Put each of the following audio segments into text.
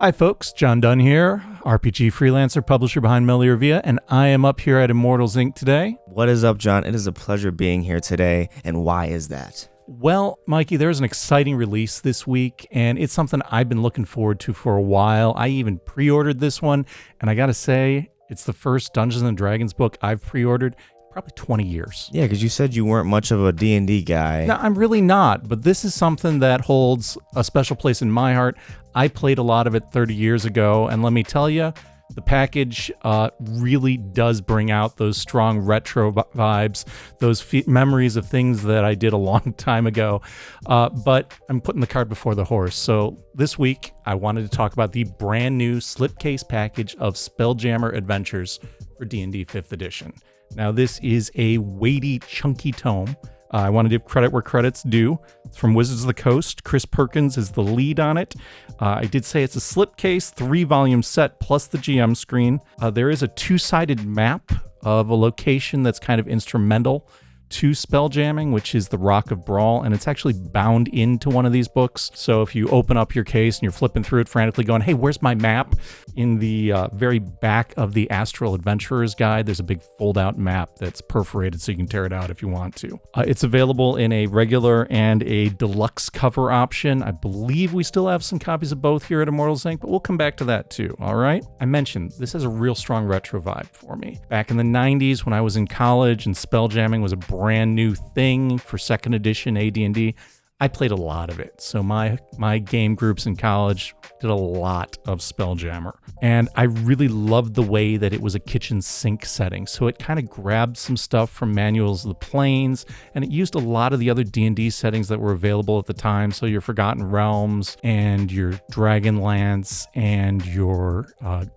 Hi folks, John Dunn here, RPG freelancer, publisher behind Melody Revia, and I am up here at Immortals Inc. today. What is up, John? It is a pleasure being here today, and why is that? Well, Mikey, there's an exciting release this week, and it's something I've been looking forward to for a while. I even pre-ordered this one, and I gotta say, it's the first Dungeons & Dragons book I've pre-ordered in probably 20 years. Yeah, because you said you weren't much of a D&D guy. No, I'm really not, but this is something that holds a special place in my heart. I played a lot of it 30 years ago, and let me tell you, the package really does bring out those strong retro vibes, those memories of things that I did a long time ago. But I'm putting the cart before the horse. So this week, I wanted to talk about the brand new slipcase package of SPELLJAMMER Adventures for D&D 5th edition. Now, this is a weighty, chunky tome. I want to give credit where credit's due. It's from Wizards of the Coast. Chris Perkins is the lead on it. I did say it's a slipcase, 3-volume set, plus the GM screen. There is a 2-sided map of a location that's kind of instrumental to spelljamming, which is the Rock of Brawl, and it's actually bound into one of these books. So if you open up your case and you're flipping through it frantically going, hey, where's my map? In the very back of the Astral Adventurers guide, there's a big fold-out map that's perforated so you can tear it out if you want to. It's available in a regular and a deluxe cover option. I believe we still have some copies of both here at Immortals Inc., but we'll come back to that too, all right? I mentioned this has a real strong retro vibe for me. Back in the 90s when I was in college and spelljamming was a brand new thing for 2nd edition AD&D, I played a lot of it. So my game groups in college did a lot of Spelljammer. And I really loved the way that it was a kitchen sink setting. So it kind of grabbed some stuff from Manuals of the Planes, and it used a lot of the other D&D settings that were available at the time. So your Forgotten Realms and your Dragonlance and your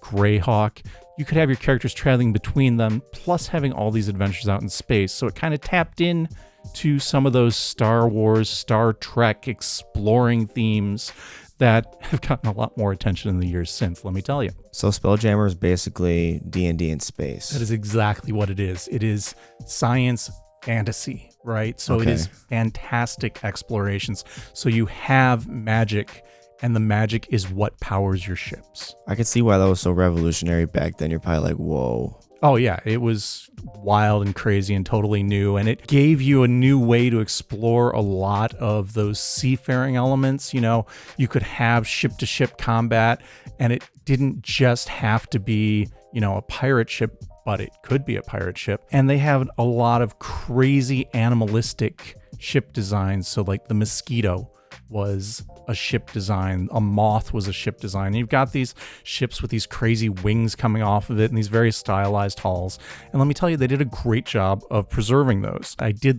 Greyhawk. You could have your characters traveling between them, plus having all these adventures out in space. So it kind of tapped in to some of those Star Wars, Star Trek exploring themes that have gotten a lot more attention in the years since, let me tell you. So Spelljammer is basically D&D in space. That is exactly what it is. It is science fantasy, right? So It is fantastic explorations. So you have magic, and the magic is what powers your ships. I could see why that was so revolutionary back then. You're probably like, whoa. Oh yeah, it was wild and crazy and totally new, and it gave you a new way to explore a lot of those seafaring elements. You know, you could have ship-to-ship combat, and it didn't just have to be, you know, a pirate ship, but it could be a pirate ship. And they have a lot of crazy animalistic ship designs, so like the Mosquito was a ship design, a moth was a ship design. And you've got these ships with these crazy wings coming off of it and these very stylized hulls. And let me tell you, they did a great job of preserving those.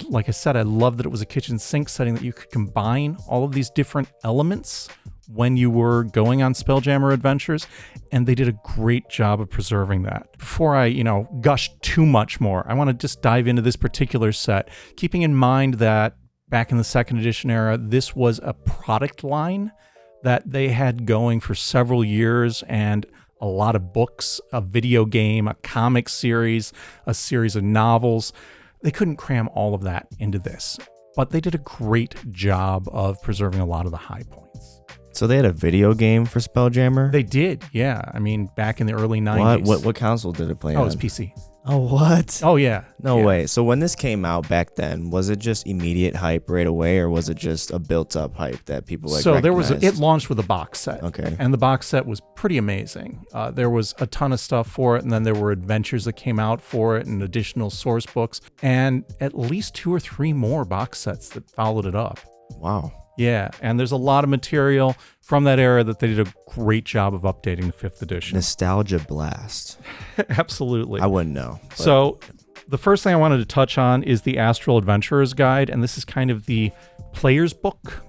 Like I said, I love that it was a kitchen sink setting that you could combine all of these different elements when you were going on Spelljammer adventures, and they did a great job of preserving that. Before I, gush too much more, I want to just dive into this particular set, keeping in mind that back in the 2nd edition era, this was a product line that they had going for several years, and a lot of books, a video game, a comic series, a series of novels. They couldn't cram all of that into this, but they did a great job of preserving a lot of the high points. So they had a video game for Spelljammer? They did, yeah. I mean, back in the early 90s. What console did it play on? Oh, it was PC. Oh, what? Oh, yeah. No way. So when this came out back then, was it just immediate hype right away, or was it just a built-up hype that people recognized? It launched with a box set. Okay. And the box set was pretty amazing. There was a ton of stuff for it, and then there were adventures that came out for it and additional source books, and at least 2 or 3 more box sets that followed it up. Wow. Yeah, and there's a lot of material from that era that they did a great job of updating the 5th edition. Nostalgia blast. Absolutely. I wouldn't know. So the first thing I wanted to touch on is the Astral Adventurers guide, and this is kind of the player's book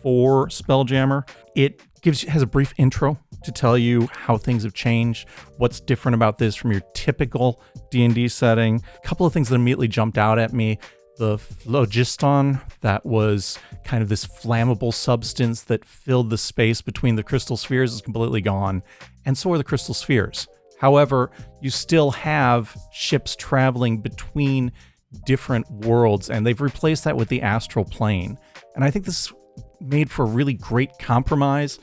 for Spelljammer. It has a brief intro to tell you how things have changed, what's different about this from your typical D&D setting. A couple of things that immediately jumped out at me. The phlogiston, that was kind of this flammable substance that filled the space between the crystal spheres, is completely gone, and so are the crystal spheres. However, you still have ships traveling between different worlds, and they've replaced that with the astral plane. And I think this made for a really great compromise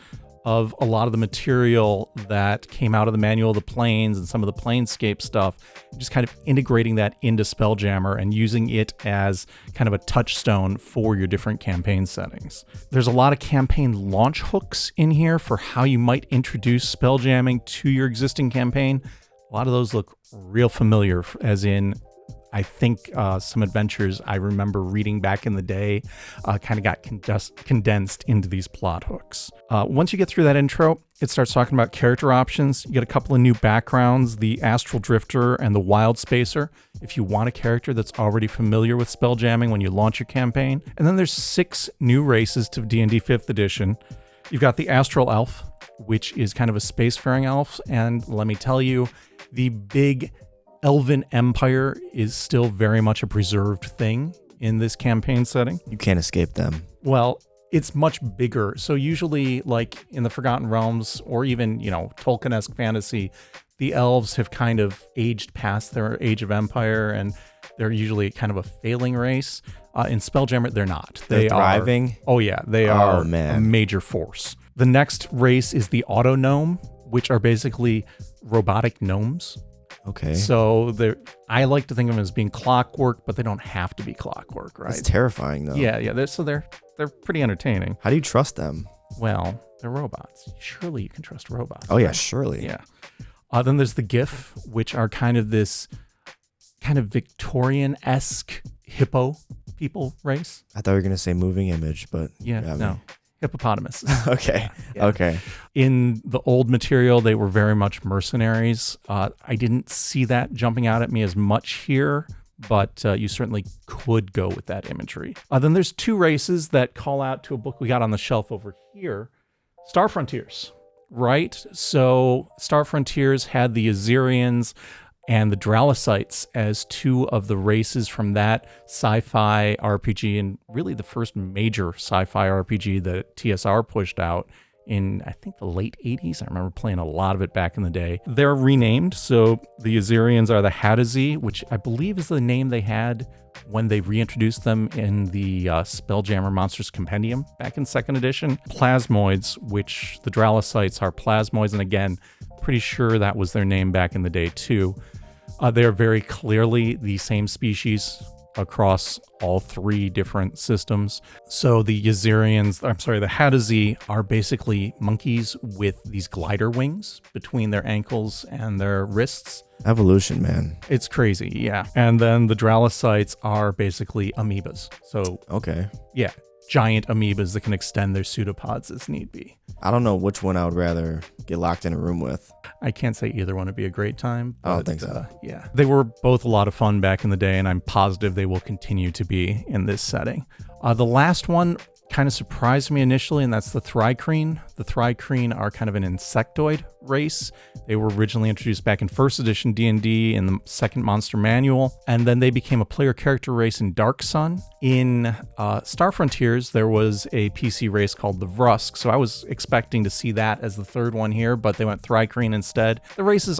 of a lot of the material that came out of the manual of the planes and some of the planescape stuff, just kind of integrating that into Spelljammer and using it as kind of a touchstone for your different campaign settings. There's a lot of campaign launch hooks in here for how you might introduce spelljamming to your existing campaign. A lot of those look real familiar, as in, I think some adventures I remember reading back in the day kind of got condensed into these plot hooks. Once you get through that intro, it starts talking about character options. You get a couple of new backgrounds, the Astral Drifter and the Wild Spacer, if you want a character that's already familiar with spelljamming when you launch your campaign. And then there's 6 new races to D&D 5th edition. You've got the Astral Elf, which is kind of a spacefaring elf, and let me tell you, the big Elven Empire is still very much a preserved thing in this campaign setting. You can't escape them. Well, it's much bigger. So usually, like in the Forgotten Realms or even, Tolkien-esque fantasy, the elves have kind of aged past their age of empire, and they're usually kind of a failing race. In Spelljammer, they're not. They're thriving? They are a major force. The next race is the Auto Gnome, which are basically robotic gnomes. Okay. So I like to think of them as being clockwork, but they don't have to be clockwork, right? It's terrifying, though. Yeah. They're pretty entertaining. How do you trust them? Well, they're robots. Surely you can trust robots. Oh, yeah, surely. Yeah. Then there's the GIF, which are kind of this kind of Victorian-esque hippo people race. I thought you were going to say moving image, but... No. Hippopotamus. Okay. Yeah. Okay. In the old material, they were very much mercenaries. I didn't see that jumping out at me as much here, but you certainly could go with that imagery. Then there's 2 races that call out to a book we got on the shelf over here, Star Frontiers, right? So Star Frontiers had the Azirians and the Dralicites as 2 of the races from that sci-fi RPG, and really the first major sci-fi RPG that TSR pushed out in, I think, the late 80s. I remember playing a lot of it back in the day. They're renamed, so the Azirians are the Hadazee, which I believe is the name they had when they reintroduced them in the Spelljammer Monsters Compendium back in 2nd edition. Plasmoids, which the Dralicites are plasmoids, and again, pretty sure that was their name back in the day too. They're very clearly the same species across all 3 different systems. So the the Hadazee are basically monkeys with these glider wings between their ankles and their wrists. Evolution, man. It's crazy, yeah. And then the Dralicites are basically amoebas. So, okay. Yeah, giant amoebas that can extend their pseudopods as need be. I don't know which one I would rather get locked in a room with. I can't say either one would be a great time. But, I don't think so. Yeah. They were both a lot of fun back in the day, and I'm positive they will continue to be in this setting. The last one kind of surprised me initially, and that's the Thri-kreen. The Thri-kreen are kind of an insectoid race. They were originally introduced back in 1st edition D&D in the 2nd Monster Manual, and then they became a player character race in Dark Sun. In Star Frontiers, there was a PC race called the Vrusk, so I was expecting to see that as the 3rd one here, but they went Thri-kreen instead. The races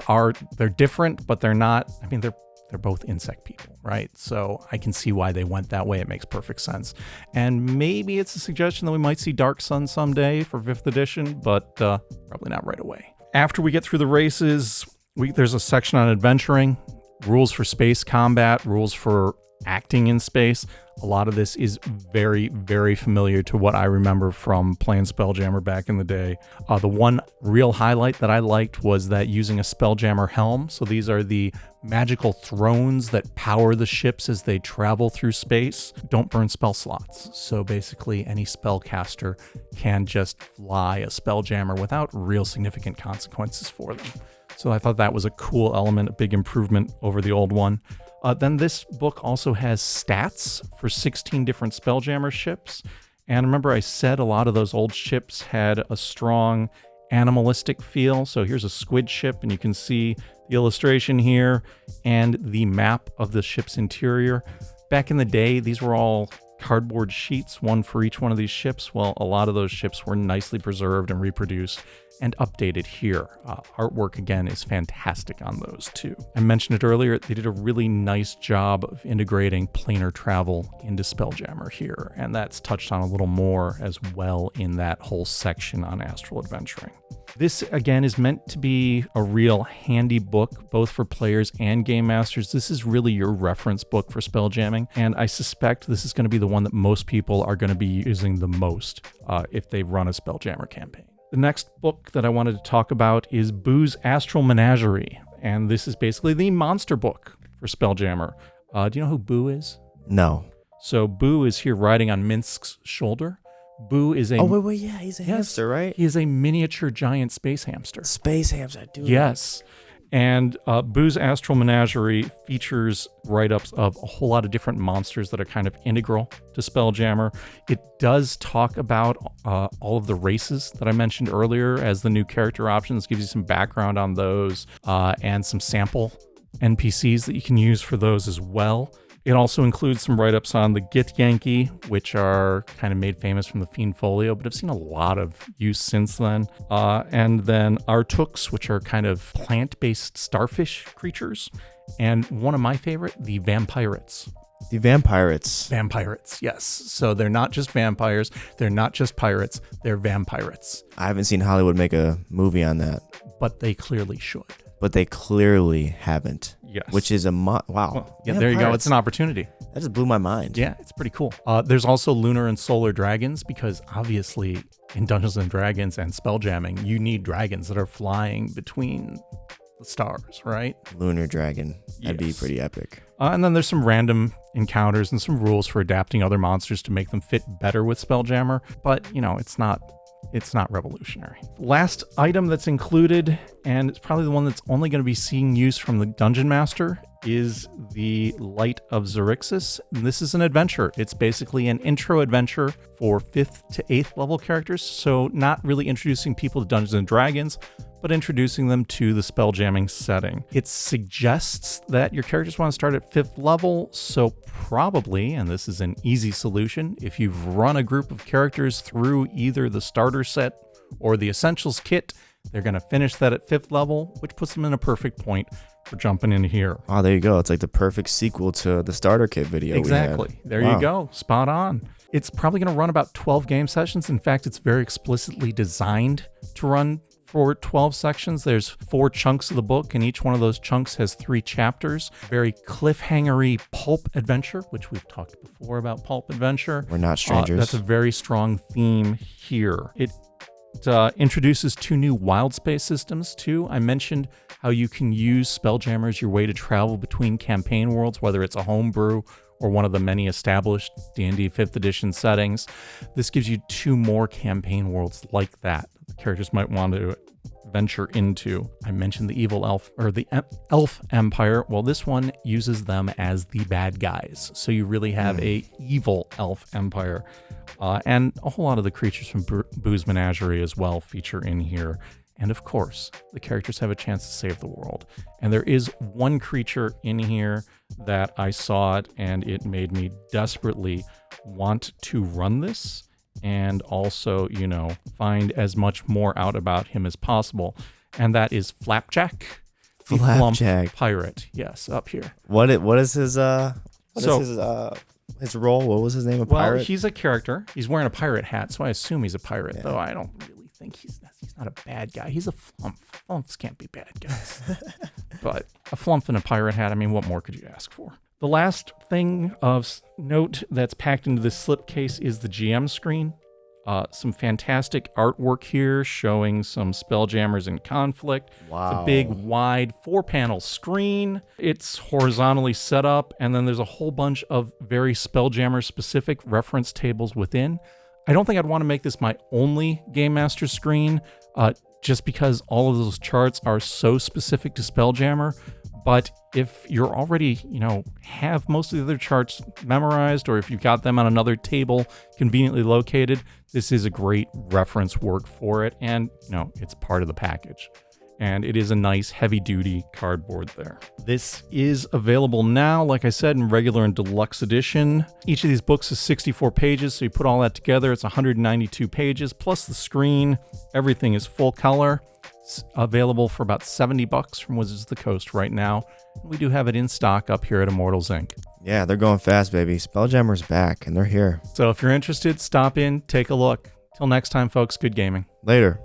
they're different, but they're not, they're both insect people, right? So I can see why they went that way. It makes perfect sense. And maybe it's a suggestion that we might see Dark Sun someday for 5th edition, but probably not right away. After we get through the races, there's a section on adventuring, rules for space combat, rules for acting in space. A lot of this is very, very familiar to what I remember from playing Spelljammer back in the day. The one real highlight that I liked was that using a Spelljammer helm. So these are the magical thrones that power the ships as they travel through space. Don't burn spell slots. So basically any spellcaster can just fly a Spelljammer without real significant consequences for them. So I thought that was a cool element, a big improvement over the old one. Then this book also has stats for 16 different Spelljammer ships. And remember I said a lot of those old ships had a strong animalistic feel. So here's a squid ship, and you can see the illustration here and the map of the ship's interior. Back in the day, these were all cardboard sheets, one for each one of these ships. Well, a lot of those ships were nicely preserved and reproduced and updated here. Artwork, again, is fantastic on those too. I mentioned it earlier, they did a really nice job of integrating planar travel into Spelljammer here, and that's touched on a little more as well in that whole section on astral adventuring. This, again, is meant to be a real handy book, both for players and game masters. This is really your reference book for spelljamming, and I suspect this is going to be the one that most people are going to be using the most if they run a Spelljammer campaign. The next book that I wanted to talk about is Boo's Astral Menagerie, and this is basically the monster book for Spelljammer. Do you know who Boo is? No. So Boo is here riding on Minsk's shoulder. Boo is a... Oh, wait, yeah, he's a hamster, right? He is a miniature giant space hamster. Space hamster, dude. Yes. And Boo's Astral Menagerie features write-ups of a whole lot of different monsters that are kind of integral to Spelljammer. It does talk about all of the races that I mentioned earlier as the new character options, gives you some background on those, and some sample NPCs that you can use for those as well. It also includes some write-ups on the Githyanki, which are kind of made famous from the Fiend Folio, but I've seen a lot of use since then. And then Artuks, which are kind of plant-based starfish creatures. And one of my favorite, the Vampirates. The Vampirates. Vampirates, yes. So they're not just vampires, they're not just pirates, they're Vampirates. I haven't seen Hollywood make a movie on that. But they clearly should. But they clearly haven't. Yes. Which is wow. Well, yeah, there you go. It's an opportunity. That just blew my mind. Yeah, it's pretty cool. There's also lunar and solar dragons, because obviously in Dungeons and Dragons and spelljamming, you need dragons that are flying between the stars, right? Lunar dragon. That'd be Yes. pretty epic. And then there's some random encounters and some rules for adapting other monsters to make them fit better with Spelljammer, but it's not revolutionary. Last item that's included, and it's probably the one that's only going to be seeing use from the Dungeon Master, is the Light of Xerixis. And this is an adventure. It's basically an intro adventure for 5th to 8th level characters, so not really introducing people to Dungeons and Dragons, but introducing them to the spelljamming setting. It suggests that your characters want to start at 5th level, so probably, and this is an easy solution, if you've run a group of characters through either the starter set or the Essentials kit, they're going to finish that at 5th level, which puts them in a perfect point for jumping in here. Oh, there you go. It's like the perfect sequel to the starter kit video. Exactly. There you go. Spot on. It's probably going to run about 12 game sessions. In fact, it's very explicitly designed to run for 12 sections. There's 4 chunks of the book, and each one of those chunks has 3 chapters. Very cliffhangery pulp adventure, which we've talked before about pulp adventure. We're not strangers. That's a very strong theme here. It introduces 2 new wild space systems too. I mentioned how you can use Spelljammer as your way to travel between campaign worlds, whether it's a homebrew or one of the many established D&D 5th edition settings. This gives you 2 more campaign worlds like that the characters might want to venture into. I mentioned the evil elf, or the elf empire. Well, this one uses them as the bad guys. So you really have a evil elf empire. And a whole lot of the creatures from Boo's Menagerie as well feature in here. And of course, the characters have a chance to save the world. And there is one creature in here that I saw it, and it made me desperately want to run this and also, find as much more out about him as possible. And that is Flapjack, the Flump pirate. Yes, up here. What is his his role? What was his name? Well, he's a character. He's wearing a pirate hat, so I assume he's a pirate, though I don't really think he's not a bad guy. He's a flump. Flumps can't be bad guys. But a flump and a pirate hat, what more could you ask for? The last thing of note that's packed into this slipcase is the GM screen. Some fantastic artwork here showing some Spelljammers in conflict. Wow. It's a big, wide 4-panel screen. It's horizontally set up, and then there's a whole bunch of very Spelljammer-specific reference tables within. I don't think I'd want to make this my only Game Master screen, just because all of those charts are so specific to Spelljammer. But if you're already, have most of the other charts memorized, or if you've got them on another table conveniently located, this is a great reference work for it. And, it's part of the package. and it is a nice heavy-duty cardboard there. This is available now, like I said, in regular and deluxe edition. Each of these books is 64 pages, so you put all that together, it's 192 pages, plus the screen. Everything is full color. It's available for about $70 from Wizards of the Coast right now. We do have it in stock up here at Immortals, Inc. Yeah, they're going fast, baby. Spelljammer's back, and they're here. So if you're interested, stop in, take a look. Till next time, folks, good gaming. Later.